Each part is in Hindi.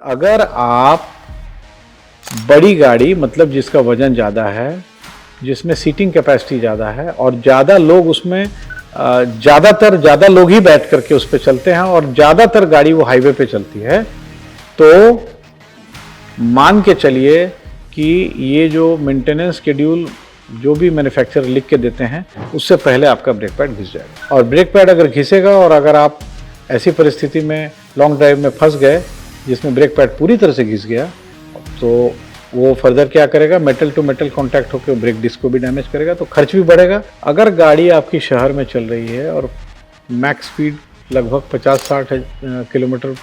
अगर आप बड़ी गाड़ी मतलब जिसका वजन ज़्यादा है, जिसमें सीटिंग कैपेसिटी ज़्यादा है और ज़्यादा लोग उसमें ज़्यादा लोग ही बैठ करके उस पर चलते हैं और ज़्यादातर गाड़ी वो हाईवे पे चलती है, तो मान के चलिए कि ये जो मेंटेनेंस शेड्यूल जो भी मैन्युफैक्चरर लिख के देते हैं उससे पहले आपका ब्रेक पैड घिस जाएगा। और ब्रेक पैड अगर घिसेगा और अगर आप ऐसी परिस्थिति में लॉन्ग ड्राइव में फंस गए जिसमें ब्रेक पैड पूरी तरह से घिस गया, तो वो फर्दर क्या करेगा, मेटल टू मेटल कांटेक्ट होकर ब्रेक डिस्क को भी डैमेज करेगा, तो खर्च भी बढ़ेगा। अगर गाड़ी आपकी शहर में चल रही है और मैक्स स्पीड लगभग 50-60 किलोमीटर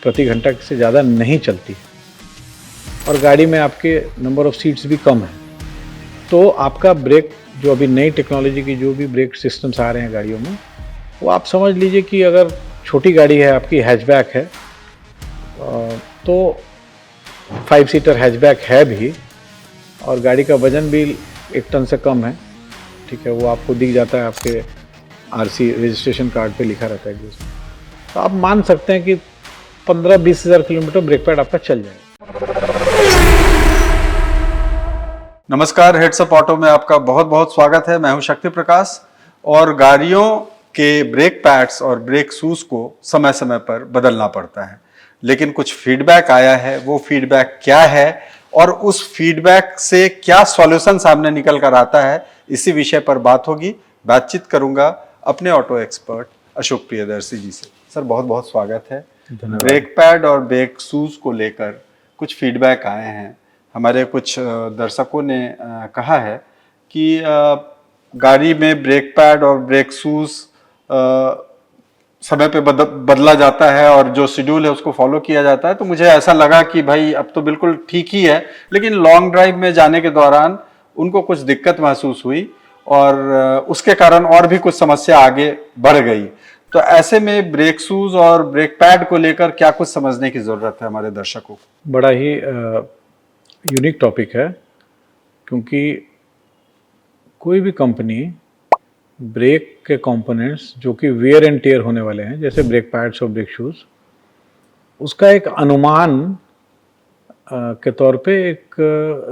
प्रति घंटा से ज़्यादा नहीं चलती और गाड़ी में आपके नंबर ऑफ सीट्स भी कम है, तो आपका ब्रेक जो अभी नई टेक्नोलॉजी की जो भी ब्रेक सिस्टम्स आ रहे हैं गाड़ियों में, वो आप समझ लीजिए कि अगर छोटी गाड़ी है आपकी, हैचबैक है, तो 5 सीटर हैचबैक है भी और गाड़ी का वजन भी 1 टन से कम है, ठीक है, वो आपको दिख जाता है, आपके आरसी रजिस्ट्रेशन कार्ड पे लिखा रहता है कि उसमें, तो आप मान सकते हैं कि 15-20 हज़ार किलोमीटर ब्रेक पैड आपका चल जाएगा। नमस्कार, हेड्स अप ऑटो में आपका बहुत बहुत स्वागत है। मैं हूं शक्ति प्रकाश और गाड़ियों के ब्रेक पैड्स और ब्रेक शूज को समय समय पर बदलना पड़ता है, लेकिन कुछ फीडबैक आया है। वो फीडबैक क्या है और उस फीडबैक से क्या सॉल्यूशन सामने निकल कर आता है, इसी विषय पर बात होगी। बातचीत करूंगा अपने ऑटो एक्सपर्ट अशोक प्रियदर्शी जी से। सर, बहुत बहुत स्वागत है। ब्रेक पैड और ब्रेक शूज को लेकर कुछ फीडबैक आए हैं। हमारे कुछ दर्शकों ने कहा है कि गाड़ी में ब्रेक पैड और ब्रेक शूज समय पे बदला जाता है और जो शेड्यूल है उसको फॉलो किया जाता है। तो मुझे ऐसा लगा कि भाई अब तो बिल्कुल ठीक ही है, लेकिन लॉन्ग ड्राइव में जाने के दौरान उनको कुछ दिक्कत महसूस हुई और उसके कारण और भी कुछ समस्या आगे बढ़ गई। तो ऐसे में ब्रेक शूज और ब्रेक पैड को लेकर क्या कुछ समझने की जरूरत है हमारे दर्शकों को? बड़ा ही यूनिक टॉपिक है, क्योंकि कोई भी कंपनी ब्रेक के कंपोनेंट्स जो कि वेयर एंड टेयर होने वाले हैं, जैसे ब्रेक पैड्स और ब्रेक शूज, उसका एक अनुमान के तौर पे एक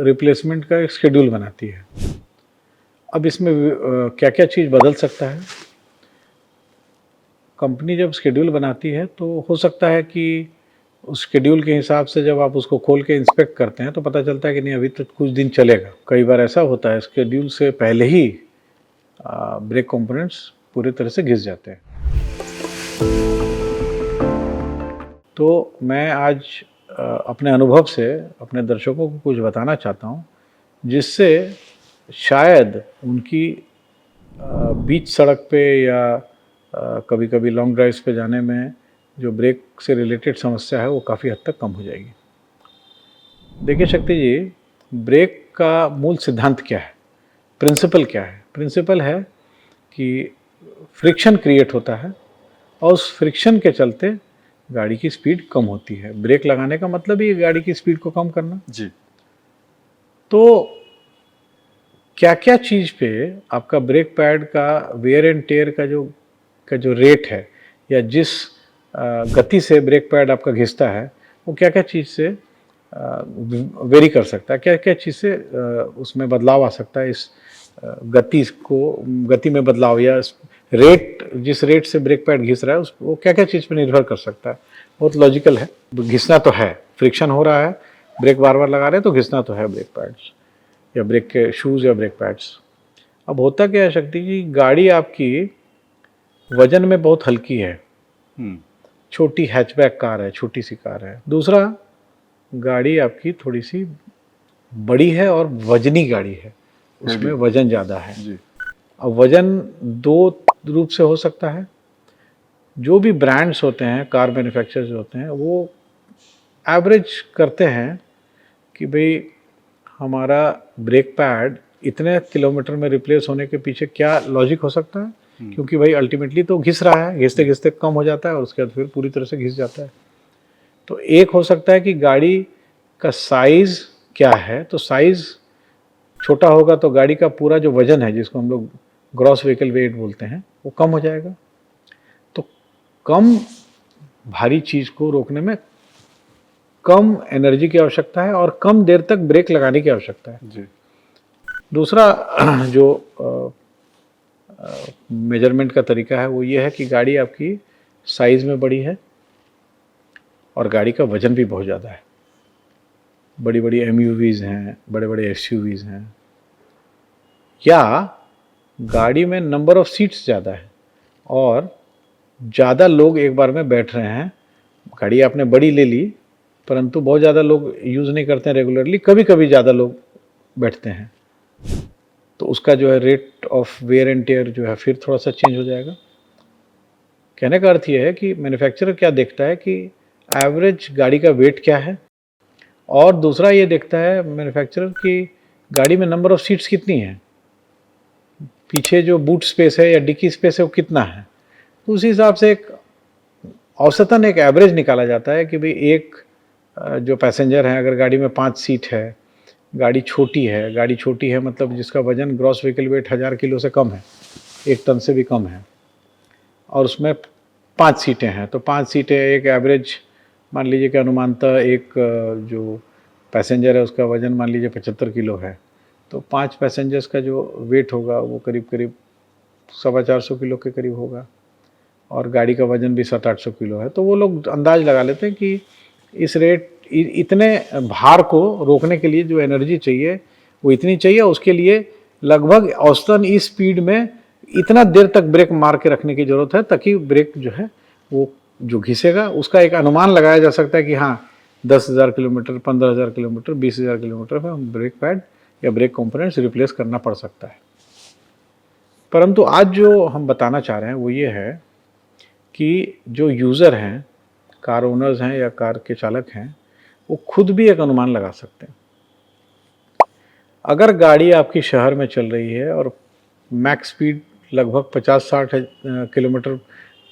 रिप्लेसमेंट का एक शेड्यूल बनाती है। अब इसमें क्या क्या चीज़ बदल सकता है, कंपनी जब शेड्यूल बनाती है तो हो सकता है कि उस शेड्यूल के हिसाब से जब आप उसको खोल के इंस्पेक्ट करते हैं तो पता चलता है कि नहीं, अभी तो कुछ दिन चलेगा। कई बार ऐसा होता है शेड्यूल से पहले ही ब्रेक कंपोनेंट्स पूरी तरह से घिस जाते हैं। तो मैं आज अपने अनुभव से अपने दर्शकों को कुछ बताना चाहता हूँ, जिससे शायद उनकी बीच सड़क पे या कभी कभी लॉन्ग ड्राइव्स पे जाने में जो ब्रेक से रिलेटेड समस्या है वो काफ़ी हद तक कम हो जाएगी। देखिए शक्ति जी, ब्रेक का मूल सिद्धांत क्या है, प्रिंसिपल क्या है? प्रिंसिपल है कि फ्रिक्शन क्रिएट होता है और उस फ्रिक्शन के चलते गाड़ी की स्पीड कम होती है। ब्रेक लगाने का मतलब ही गाड़ी की स्पीड को कम करना जी। तो क्या क्या चीज़ पे आपका ब्रेक पैड का वेयर एंड टेयर का जो रेट है या जिस गति से ब्रेक पैड आपका घिसता है, वो क्या क्या चीज़ से वेरी कर सकता है, क्या क्या चीज़ से उसमें बदलाव आ सकता है, इस गति में बदलाव या रेट, जिस रेट से ब्रेक पैड घिस रहा है वो क्या क्या चीज़ पर निर्भर कर सकता है। बहुत लॉजिकल है। घिसना तो है, फ्रिक्शन हो रहा है, ब्रेक बार बार लगा रहे हैं तो घिसना तो है ब्रेक पैड्स या ब्रेक के शूज़ या ब्रेक पैड्स। अब होता क्या है शक्ति जी, गाड़ी आपकी वजन में बहुत हल्की है, छोटी हैचबैक कार है, छोटी सी कार है। दूसरा, गाड़ी आपकी थोड़ी सी बड़ी है और वजनी गाड़ी है, उसमें वजन ज़्यादा है जी। अब वजन दो रूप से हो सकता है। जो भी ब्रांड्स होते हैं, कार मैन्युफैक्चरर्स होते हैं, वो एवरेज करते हैं कि भाई हमारा ब्रेक पैड इतने किलोमीटर में रिप्लेस होने के पीछे क्या लॉजिक हो सकता है, क्योंकि भाई अल्टीमेटली तो घिस रहा है, घिसते घिसते कम हो जाता है और उसके बाद फिर पूरी तरह से घिस जाता है। तो एक हो सकता है कि गाड़ी का साइज़ क्या है, तो साइज़ छोटा होगा तो गाड़ी का पूरा जो वजन है, जिसको हम लोग ग्रॉस व्हीकल वेट बोलते हैं, वो कम हो जाएगा। तो कम भारी चीज़ को रोकने में कम एनर्जी की आवश्यकता है और कम देर तक ब्रेक लगाने की आवश्यकता है। जी। दूसरा जो मेजरमेंट का तरीका है वो ये है कि गाड़ी आपकी साइज़ में बड़ी है और गाड़ी का वज़न भी बहुत ज़्यादा है। बड़ी बड़ी एमयूवीज़ हैं, बड़े बड़े एसयूवीज़ हैं, या गाड़ी में नंबर ऑफ़ सीट्स ज़्यादा है और ज़्यादा लोग एक बार में बैठ रहे हैं। गाड़ी आपने बड़ी ले ली परंतु बहुत ज़्यादा लोग यूज़ नहीं करते हैं रेगुलरली, कभी कभी ज़्यादा लोग बैठते हैं, तो उसका जो है rate of wear and tear जो है फिर थोड़ा सा चेंज हो जाएगा। कहने का अर्थ ये है कि मैन्युफैक्चरर क्या देखता है कि एवरेज गाड़ी का वेट क्या है, और दूसरा ये देखता है मैन्युफैक्चरर कि गाड़ी में नंबर ऑफ सीट्स कितनी है, पीछे जो बूट स्पेस है या डिक्की स्पेस है वो कितना है। तो उसी हिसाब से एक औसतन एक एवरेज निकाला जाता है कि भाई एक जो पैसेंजर है, अगर गाड़ी में 5 सीट है, गाड़ी छोटी है मतलब जिसका वजन ग्रॉस व्हीकल वेट 1000 किलो से कम है, 1 टन से भी कम है, और उसमें 5 सीटें हैं, तो 5 सीटें एक एवरेज मान लीजिए कि अनुमानतः एक जो पैसेंजर है उसका वज़न मान लीजिए 75 किलो है, तो 5 पैसेंजर्स का जो वेट होगा वो करीब करीब 450 किलो के करीब होगा, और गाड़ी का वज़न भी 700-800 किलो है। तो वो लोग अंदाज़ लगा लेते हैं कि इस रेट इतने भार को रोकने के लिए जो एनर्जी चाहिए वो इतनी चाहिए, उसके लिए लगभग औसतन इस स्पीड में इतना देर तक ब्रेक मार के रखने की ज़रूरत है ताकि ब्रेक जो है वो जो घिसेगा उसका एक अनुमान लगाया जा सकता है कि हाँ 10,000 किलोमीटर, 15,000 किलोमीटर, 20,000 किलोमीटर में हम ब्रेक पैड या ब्रेक कंपोनेंट्स रिप्लेस करना पड़ सकता है। परंतु आज जो हम बताना चाह रहे हैं वो ये है कि जो यूज़र हैं, कार ओनर्स हैं या कार के चालक हैं, वो खुद भी एक अनुमान लगा सकते हैं। अगर गाड़ी आपकी शहर में चल रही है और मैक्स स्पीड लगभग 50-60 किलोमीटर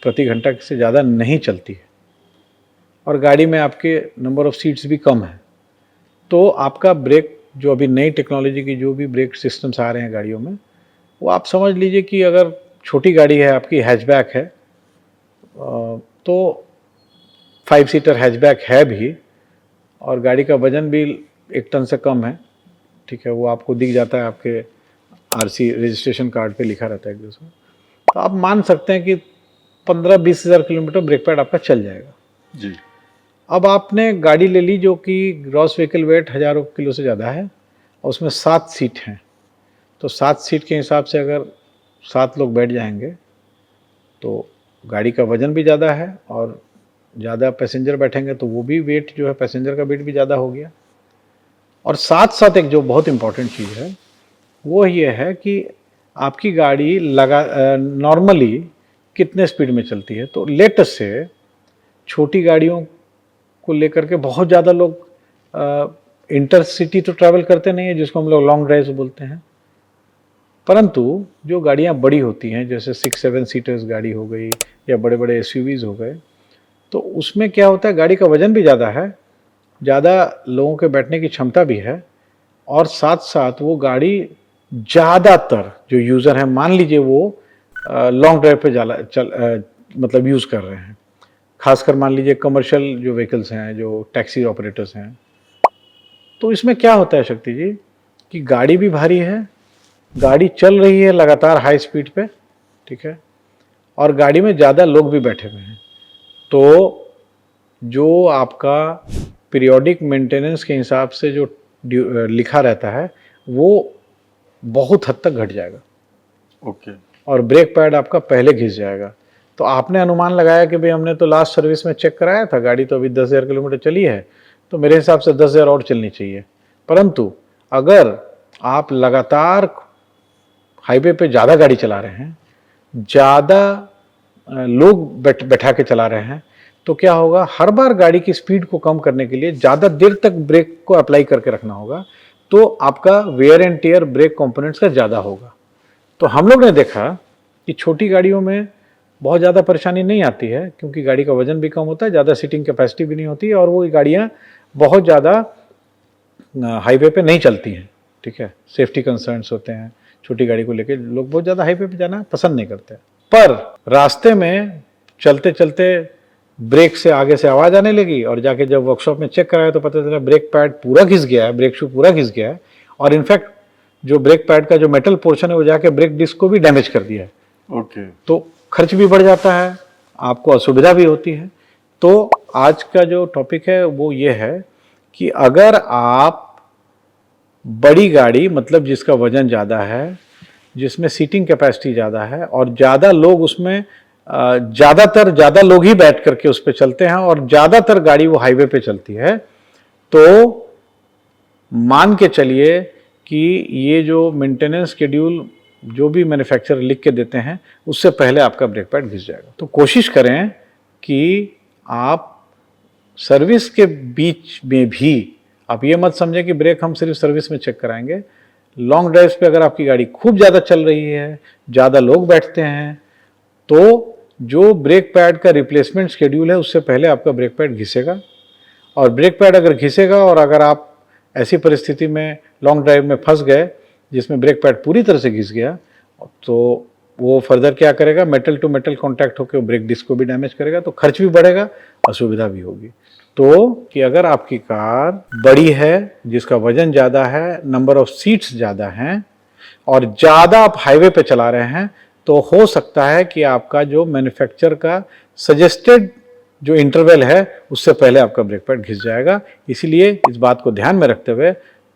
प्रति घंटा से ज़्यादा नहीं चलती है और गाड़ी में आपके नंबर ऑफ़ सीट्स भी कम है, तो आपका ब्रेक जो अभी नई टेक्नोलॉजी की जो भी ब्रेक सिस्टम्स आ रहे हैं गाड़ियों में, वो आप समझ लीजिए कि अगर छोटी गाड़ी है आपकी, हैचबैक है, तो 5 सीटर हैचबैक है भी और गाड़ी का वज़न भी 1 टन से कम है, ठीक है, वो आपको दिख जाता है, आपके आरसी रजिस्ट्रेशन कार्ड पे लिखा रहता है एक दूसरा, तो आप मान सकते हैं कि 15-20 हज़ार किलोमीटर ब्रेक पैड आपका चल जाएगा। जी। अब आपने गाड़ी ले ली जो कि ग्रॉस व्हीकल वेट हज़ारों किलो से ज़्यादा है और उसमें 7 सीट हैं, तो 7 सीट के हिसाब से अगर 7 लोग बैठ जाएंगे तो गाड़ी का वज़न भी ज़्यादा है और ज़्यादा पैसेंजर बैठेंगे तो वो भी वेट जो है पैसेंजर का वेट भी ज़्यादा हो गया। और साथ साथ एक जो बहुत इम्पॉर्टेंट चीज़ है वो ये है कि आपकी गाड़ी नॉर्मली कितने स्पीड में चलती है। तो लेटेस्ट से छोटी गाड़ियों को लेकर के बहुत ज़्यादा लोग इंटरसिटी तो ट्रैवल करते नहीं है, जिसको हम लोग लॉन्ग ड्राइव बोलते हैं, परंतु जो गाड़ियाँ बड़ी होती हैं जैसे 6-7 सीटर्स गाड़ी हो गई या बड़े बड़े एसयूवीज़ हो गए, तो उसमें क्या होता है गाड़ी का वज़न भी ज़्यादा है, ज़्यादा लोगों के बैठने की क्षमता भी है, और साथ साथ वो गाड़ी ज़्यादातर जो यूज़र हैं, मान लीजिए वो लॉन्ग ड्राइव पे मतलब यूज़ कर रहे हैं, खासकर मान लीजिए कमर्शियल जो व्हीकल्स हैं, जो टैक्सी ऑपरेटर्स हैं, तो इसमें क्या होता है शक्ति जी कि गाड़ी भी भारी है, गाड़ी चल रही है लगातार हाई स्पीड पे, ठीक है, और गाड़ी में ज़्यादा लोग भी बैठे हुए हैं, तो जो आपका पीरियोडिक मेंटेनेंस के हिसाब से जो लिखा रहता है वो बहुत हद तक घट जाएगा। ओके। और ब्रेक पैड आपका पहले घिस जाएगा। तो आपने अनुमान लगाया कि भाई हमने तो लास्ट सर्विस में चेक कराया था, गाड़ी तो अभी 10,000 किलोमीटर चली है, तो मेरे हिसाब से 10,000 और चलनी चाहिए। परंतु अगर आप लगातार हाईवे पे ज़्यादा गाड़ी चला रहे हैं, ज़्यादा लोग बैठा के चला रहे हैं, तो क्या होगा, हर बार गाड़ी की स्पीड को कम करने के लिए ज़्यादा देर तक ब्रेक को अप्लाई करके रखना होगा, तो आपका wear and tear brake components का ज़्यादा होगा। तो हम लोग ने देखा कि छोटी गाड़ियों में बहुत ज़्यादा परेशानी नहीं आती है, क्योंकि गाड़ी का वज़न भी कम होता है, ज़्यादा सीटिंग कैपेसिटी भी नहीं होती है, और वो गाड़ियाँ बहुत ज़्यादा हाईवे पे नहीं चलती हैं, ठीक है, सेफ्टी कंसर्न्स होते हैं, छोटी गाड़ी को लेके लोग बहुत ज़्यादा हाईवे पे जाना पसंद नहीं करते। पर रास्ते में चलते चलते ब्रेक से आगे से आवाज़ आने लगी और जाके जब वर्कशॉप में चेक कराया तो पता चला ब्रेक पैड पूरा घिस गया है, ब्रेक शू पूरा घिस गया है और इनफैक्ट जो ब्रेक पैड का जो मेटल पोर्शन है वो जाके ब्रेक डिस्क को भी डैमेज कर दिया है। ओके। तो खर्च भी बढ़ जाता है, आपको असुविधा भी होती है। तो आज का जो टॉपिक है वो ये है कि अगर आप बड़ी गाड़ी मतलब जिसका वजन ज़्यादा है, जिसमें सीटिंग कैपेसिटी ज़्यादा है और ज़्यादा लोग उसमें ज़्यादा लोग ही बैठ करके उस पर चलते हैं और ज़्यादातर गाड़ी वो हाईवे पे चलती है, तो मान के चलिए कि ये जो मेंटेनेंस शेड्यूल जो भी मैन्युफैक्चरर लिख के देते हैं उससे पहले आपका ब्रेक पैड घिस जाएगा। तो कोशिश करें कि आप सर्विस के बीच में भी आप ये मत समझें कि ब्रेक हम सिर्फ सर्विस में चेक कराएंगे। लॉन्ग ड्राइव्स पे अगर आपकी गाड़ी खूब ज़्यादा चल रही है, ज़्यादा लोग बैठते हैं, तो जो ब्रेक पैड का रिप्लेसमेंट शेड्यूल है उससे पहले आपका ब्रेक पैड घिसेगा। और ब्रेक पैड अगर घिसेगा और अगर आप ऐसी परिस्थिति में लॉन्ग ड्राइव में फंस गए जिसमें ब्रेक पैड पूरी तरह से घिस गया, तो वो फर्दर क्या करेगा, मेटल टू मेटल कांटेक्ट होकर ब्रेक डिस्क को भी डैमेज करेगा, तो खर्च भी बढ़ेगा, असुविधा भी होगी। तो कि अगर आपकी कार बड़ी है, जिसका वजन ज़्यादा है, नंबर ऑफ सीट्स ज़्यादा हैं और ज़्यादा आप हाईवे पे चला रहे हैं, तो हो सकता है कि आपका जो मैन्युफैक्चर का सजेस्टेड जो इंटरवल है उससे पहले आपका ब्रेक पैड घिस जाएगा। इसीलिए इस बात को ध्यान में रखते हुए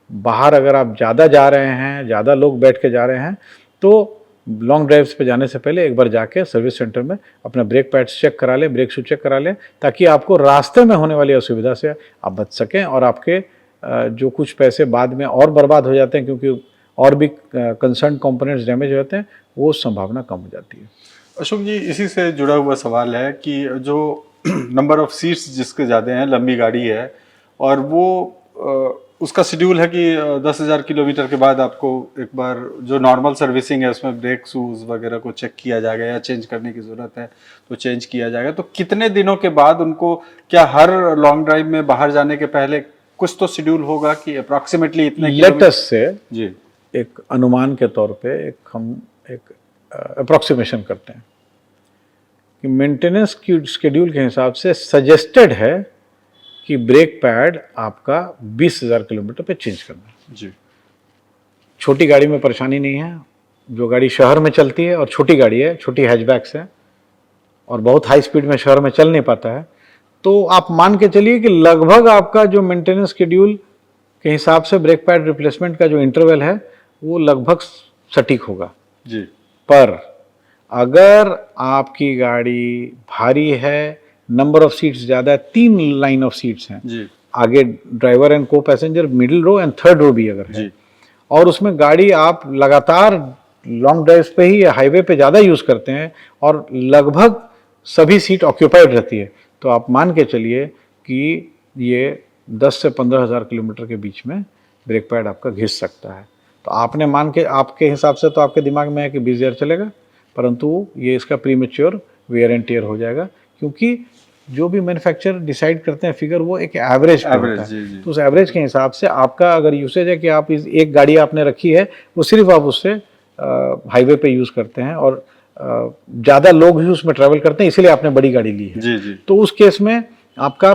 बाहर अगर आप ज़्यादा जा रहे हैं, ज़्यादा लोग बैठ के जा रहे हैं, तो लॉन्ग ड्राइव्स पे जाने से पहले एक बार जाके सर्विस सेंटर में अपना ब्रेक पैड्स चेक करा लें, ब्रेक शू चेक करा लें, ताकि आपको रास्ते में होने वाली असुविधा से आप बच सकें और आपके जो कुछ पैसे बाद में और बर्बाद हो जाते हैं क्योंकि और भी कंसर्न कंपोनेंट्स डैमेज हो जाते हैं, वो संभावना कम हो जाती है। अशोक जी, इसी से जुड़ा हुआ सवाल है कि जो नंबर ऑफ सीट्स जिसके ज़्यादा हैं, लंबी गाड़ी है और वो उसका शेड्यूल है कि 10,000 किलोमीटर के बाद आपको एक बार जो नॉर्मल सर्विसिंग है उसमें ब्रेक शूज़ वगैरह को चेक किया जाएगा या चेंज करने की ज़रूरत है तो चेंज किया जाएगा। तो कितने दिनों के बाद उनको, क्या हर लॉन्ग ड्राइव में बाहर जाने के पहले कुछ तो शेड्यूल होगा कि अप्रॉक्सीमेटली इतने लेटेस्ट से जी एक अनुमान के तौर पे हम एक अप्रॉक्सीमेशन करते हैं कि मेंटेनेंस की शेड्यूल के हिसाब से सजेस्टेड है कि ब्रेक पैड आपका 20,000 किलोमीटर पे चेंज करना है। जी। छोटी गाड़ी में परेशानी नहीं है, जो गाड़ी शहर में चलती है और छोटी गाड़ी है, छोटी हैचबैक्स है और बहुत हाई स्पीड में शहर में चल नहीं पाता है, तो आप मान के चलिए कि लगभग आपका जो मेंटेनेंस शेड्यूल के हिसाब से ब्रेक पैड रिप्लेसमेंट का जो इंटरवल है वो लगभग सटीक होगा जी। पर अगर आपकी गाड़ी भारी है, नंबर ऑफ सीट्स ज़्यादा है, 3 लाइन ऑफ सीट्स हैं जी। आगे driver and co-passenger, middle row and third row भी अगर है, और उसमें गाड़ी आप लगातार लॉन्ग ड्राइव्स पे ही या हाईवे पे ज़्यादा यूज़ करते हैं और लगभग सभी सीट ऑक्यूपाइड रहती है, तो आप मान के चलिए कि ये 10 से 15,000 किलोमीटर के बीच में ब्रेक पैड आपका घिस सकता है। तो आपने मान के, आपके हिसाब से तो आपके दिमाग में है कि 20,000 चलेगा, परंतु ये इसका प्रीमेच्योर वेयर एंड टेयर हो जाएगा, क्योंकि जो भी मैन्युफैक्चरर डिसाइड करते हैं फिगर वो एक एवरेज होता है। तो उस एवरेज के हिसाब से आपका अगर यूसेज है कि आप इस एक गाड़ी आपने रखी है वो सिर्फ आप उससे हाईवे पे यूज़ करते हैं और ज़्यादा लोग ही उसमें ट्रैवल करते हैं, इसलिए आपने बड़ी गाड़ी ली है। जी जी। तो उस केस में आपका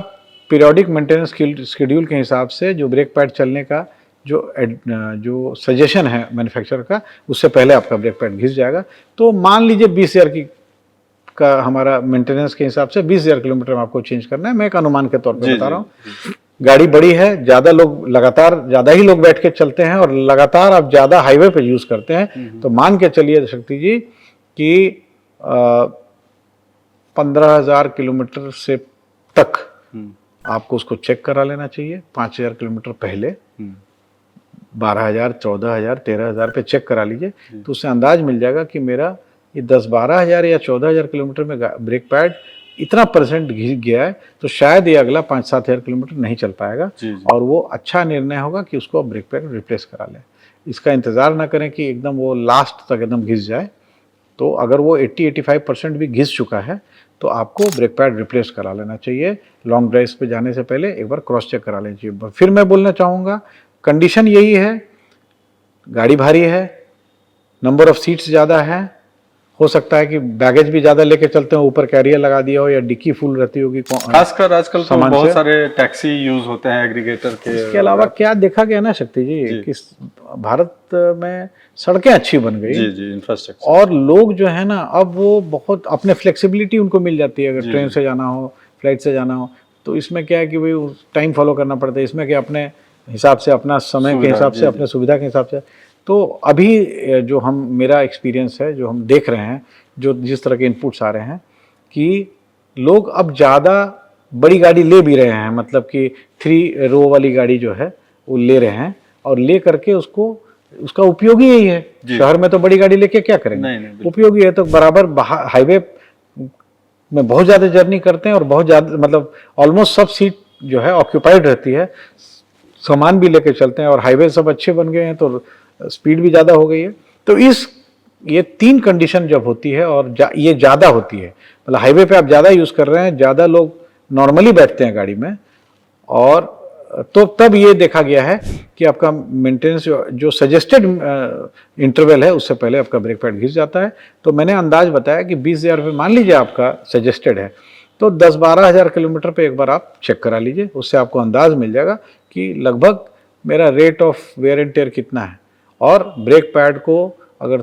पीरियोडिक मेंटेनेंस शेड्यूल के हिसाब से जो ब्रेक पैड चलने का जो सजेशन है मैन्युफैक्चरर का, उससे पहले आपका ब्रेक पैड घिस जाएगा। तो मान लीजिए 20,000 का हमारा मेंटेनेंस के हिसाब से 20,000 किलोमीटर में आपको चेंज करना है। मैं एक अनुमान के तौर पे बता रहा हूँ। गाड़ी बड़ी है, ज़्यादा लोग लगातार, ज़्यादा ही लोग बैठ के चलते हैं और लगातार आप ज़्यादा हाईवे पे यूज़ करते हैं, तो मान के चलिए शक्ति जी कि 15,000 किलोमीटर से तक आपको उसको चेक करा लेना चाहिए। 5,000 किलोमीटर पहले 12,000, 14,000, 13,000 पे चेक करा लीजिए, तो उससे अंदाज मिल जाएगा कि मेरा ये 10-12,000 या 14,000 किलोमीटर में ब्रेक पैड इतना परसेंट घिस गया है, तो शायद ये अगला 5-7,000 किलोमीटर नहीं चल पाएगा। और वो अच्छा निर्णय होगा कि उसको आप ब्रेक पैड रिप्लेस करा लें। इसका इंतज़ार ना करें कि एकदम वो लास्ट तक एकदम घिस जाए। तो अगर वो 80-85% भी घिस चुका है तो आपको ब्रेक पैड रिप्लेस करा लेना चाहिए। लॉन्ग ड्राइव्स पे जाने से पहले एक बार क्रॉस चेक करा लेना चाहिए। फिर मैं बोलना चाहूँगा, कंडीशन यही है, गाड़ी भारी है, नंबर ऑफ सीट्स ज़्यादा है हो सकता है कि बैगेज भी ज़्यादा लेके चलते हो, ऊपर कैरियर लगा दिया हो या डिक्की फुल रहती होगी खासकर आजकल तो सामान बहुत से। सारे टैक्सी यूज होते हैं एग्रीगेटर के। इसके अलावा क्या देखा गया ना शक्ति जी, कि भारत में सड़कें अच्छी बन गई जी जी, इंफ्रास्ट्रक्चर। और लोग जो है ना अब वो बहुत अपने फ्लेक्सिबिलिटी उनको मिल जाती है, अगर ट्रेन से जाना हो, फ्लाइट से जाना हो, तो इसमें क्या है कि भाई टाइम फॉलो करना पड़ता है, इसमें कि अपने हिसाब से, अपना समय के हिसाब से, अपने सुविधा के हिसाब से। तो अभी जो हम, मेरा एक्सपीरियंस है, जो हम देख रहे हैं, जो जिस तरह के इनपुट्स आ रहे हैं, कि लोग अब ज़्यादा बड़ी गाड़ी ले भी रहे हैं, मतलब कि 3 रो वाली गाड़ी जो है वो ले रहे हैं, और ले करके उसको, उसका उपयोग ही यही है। शहर में तो बड़ी गाड़ी लेके क्या करेंगे, नहीं, उपयोगी है तो बराबर हाईवे में बहुत ज़्यादा जर्नी करते हैं, और बहुत ज़्यादा, मतलब ऑलमोस्ट सब सीट जो है ऑक्यूपाइड रहती है, सामान भी लेके चलते हैं, और हाईवे सब अच्छे बन गए हैं तो स्पीड भी ज़्यादा हो गई है। तो ये 3 कंडीशन जब होती है और ये ज़्यादा होती है, मतलब हाईवे पे आप ज़्यादा यूज़ कर रहे हैं, ज़्यादा लोग नॉर्मली बैठते हैं गाड़ी में, और तो तब ये देखा गया है कि आपका मेंटेनेंस जो सजेस्टेड इंटरवल है उससे पहले आपका ब्रेक पैड घिस जाता है। तो मैंने अंदाज बताया कि 20,000 रुपये मान लीजिए आपका सजेस्टेड है, तो 10-12 हज़ार किलोमीटर पे एक बार आप चेक करा लीजिए, उससे आपको अंदाज मिल जाएगा कि लगभग मेरा rate of wear and tear कितना है। और ब्रेक पैड को अगर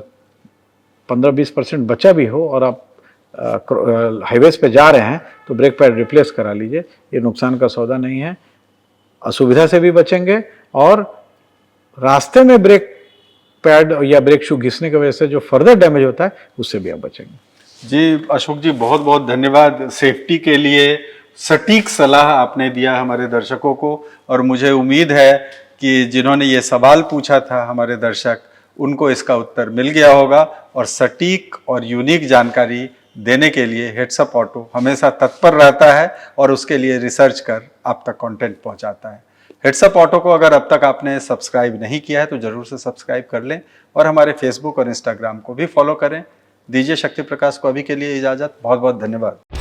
15-20% बचा भी हो और आप हाईवेज पे जा रहे हैं तो ब्रेक पैड रिप्लेस करा लीजिए, ये नुकसान का सौदा नहीं है, असुविधा से भी बचेंगे, और रास्ते में ब्रेक पैड या ब्रेक शू घिसने की वजह से जो फर्दर डैमेज होता है उससे भी आप बचेंगे। जी अशोक जी, बहुत बहुत धन्यवाद। सेफ्टी के लिए सटीक सलाह आपने दिया हमारे दर्शकों को, और मुझे उम्मीद है कि जिन्होंने ये सवाल पूछा था हमारे दर्शक, उनको इसका उत्तर मिल गया होगा, और सटीक और यूनिक जानकारी देने के लिए हेड्स अप ऑटो हमेशा तत्पर रहता है और उसके लिए रिसर्च कर आप तक कंटेंट पहुंचाता है। हेड्स अप ऑटो को अगर अब तक आपने सब्सक्राइब नहीं किया है तो जरूर से सब्सक्राइब कर लें, और हमारे फेसबुक और इंस्टाग्राम को भी फॉलो करें। दीजिए शक्ति प्रकाश को अभी के लिए इजाजत। बहुत बहुत धन्यवाद।